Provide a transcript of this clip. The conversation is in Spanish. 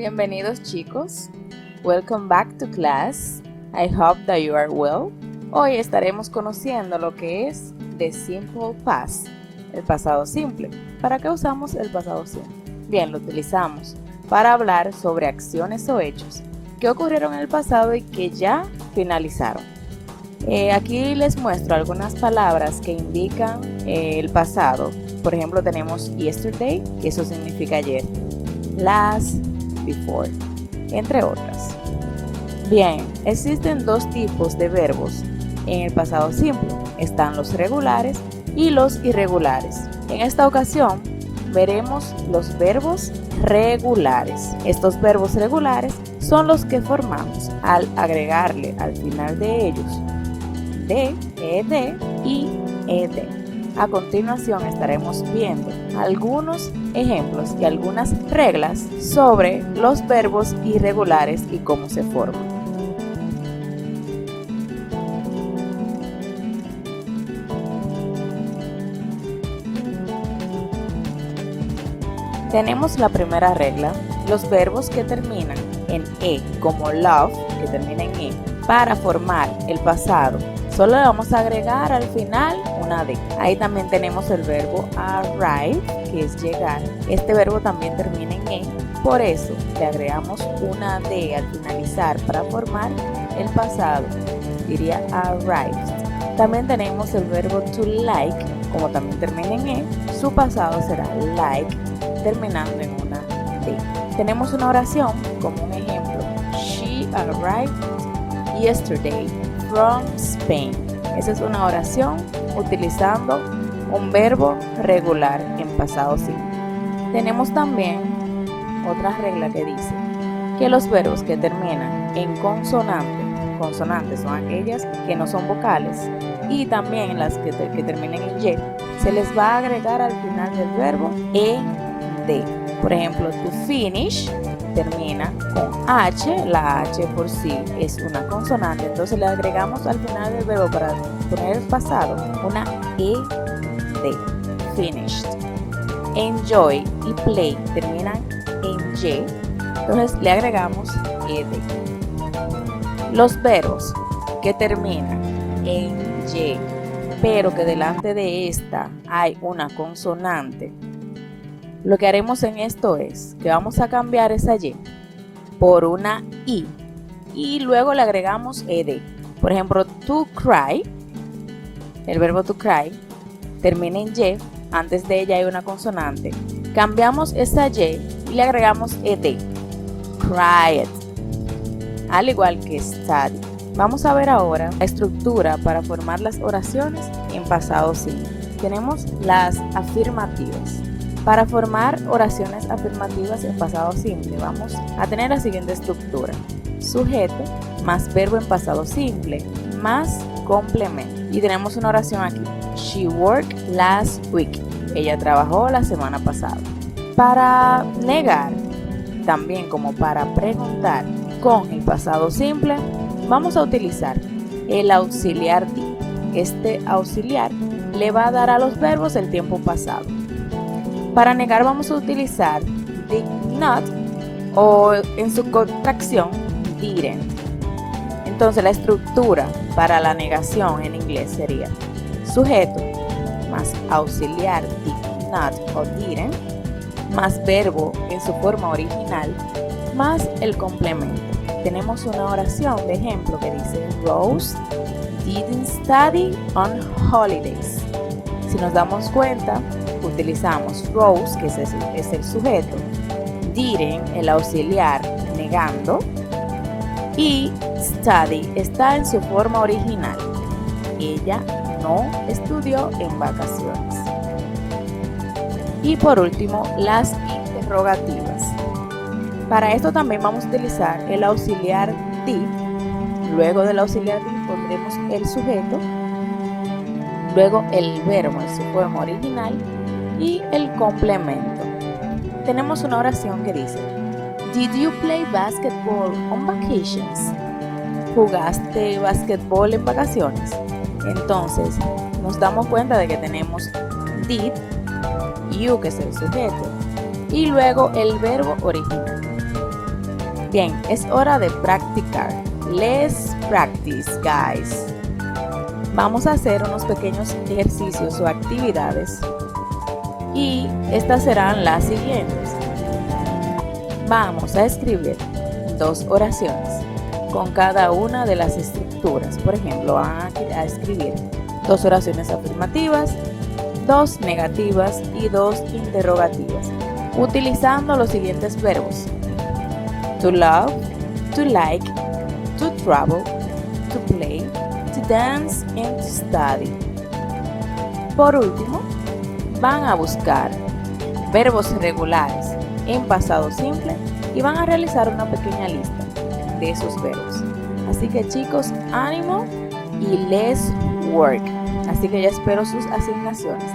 Bienvenidos chicos. Welcome back to class. I hope that you are well. Hoy estaremos conociendo lo que es the simple past, el pasado simple. ¿Para qué usamos el pasado simple? Bien, lo utilizamos para hablar sobre acciones o hechos que ocurrieron en el pasado y que ya finalizaron. Aquí les muestro algunas palabras que indican el pasado. Por ejemplo, tenemos yesterday, que eso significa ayer, last, before, entre otras. Bien, existen dos tipos de verbos en el pasado simple. Están los regulares y los irregulares. En esta ocasión veremos los verbos regulares. Estos verbos regulares son los que formamos al agregarle al final de ellos de, ed y ed. A continuación estaremos viendo algunos ejemplos y algunas reglas sobre los verbos irregulares y cómo se forman. Tenemos la primera regla: los verbos que terminan en e, como love, que termina en e, para formar el pasado, solo le vamos a agregar al final una D. Ahí también tenemos el verbo arrive, que es llegar. Este verbo también termina en E, por eso le agregamos una D al finalizar para formar el pasado. Diría arrived. También tenemos el verbo to like, como también termina en E, su pasado será like, terminando en una D. Tenemos una oración como un ejemplo: She arrived yesterday from Spain. Esa es una oración utilizando un verbo regular en pasado simple. Tenemos también otra regla que dice que los verbos que terminan en consonantes son aquellas que no son vocales, y también las que terminen en y, se les va a agregar al final del verbo ed. Por ejemplo, to finish termina con H, la H por sí es una consonante, entonces le agregamos al final del verbo para poner el pasado una ED, finished. Enjoy y play terminan en Y, entonces le agregamos ED. Los verbos que terminan en Y, pero que delante de esta hay una consonante, lo que haremos en esto es que vamos a cambiar esa Y por una I y luego le agregamos ed. Por ejemplo, to cry, el verbo to cry termina en Y, antes de ella hay una consonante. Cambiamos esa Y y le agregamos ed, cried, al igual que study. Vamos a ver ahora la estructura para formar las oraciones en pasado simple. Tenemos las afirmativas. Para formar oraciones afirmativas en pasado simple vamos a tener la siguiente estructura: sujeto más verbo en pasado simple más complemento. Y tenemos una oración aquí: She worked last week. Ella trabajó la semana pasada. Para negar, también como para preguntar, con el pasado simple vamos a utilizar el auxiliar did. Este auxiliar le va a dar a los verbos el tiempo pasado. Para negar vamos a utilizar did not, o en su contracción didn't. Entonces la estructura para la negación en inglés sería sujeto más auxiliar did not o didn't más verbo en su forma original más el complemento. Tenemos una oración de ejemplo que dice Rose didn't study on holidays. Si nos damos cuenta, utilizamos Rose, que es el sujeto, didn't, el auxiliar negando, y study está en su forma original. Ella no estudió en vacaciones. Y por último, las interrogativas. Para esto también vamos a utilizar el auxiliar did. Luego del auxiliar did pondremos el sujeto, luego el verbo en su forma original y el complemento. Tenemos una oración que dice Did you play basketball on vacations? ¿Jugaste basquetbol en vacaciones? Entonces nos damos cuenta de que tenemos did, you, que es el sujeto, y luego el verbo original. Bien, es hora de practicar. Let's practice, guys. Vamos a hacer unos pequeños ejercicios o actividades y estas serán las siguientes. Vamos a escribir 2 oraciones con cada una de las estructuras. Por ejemplo, van a escribir 2 oraciones afirmativas, 2 negativas y 2 interrogativas, utilizando los siguientes verbos: to love, to like, to travel, to play, to dance and to study. Por último, van a buscar verbos regulares en pasado simple y van a realizar una pequeña lista de esos verbos. Así que chicos, ánimo y let's work. Así que ya espero sus asignaciones.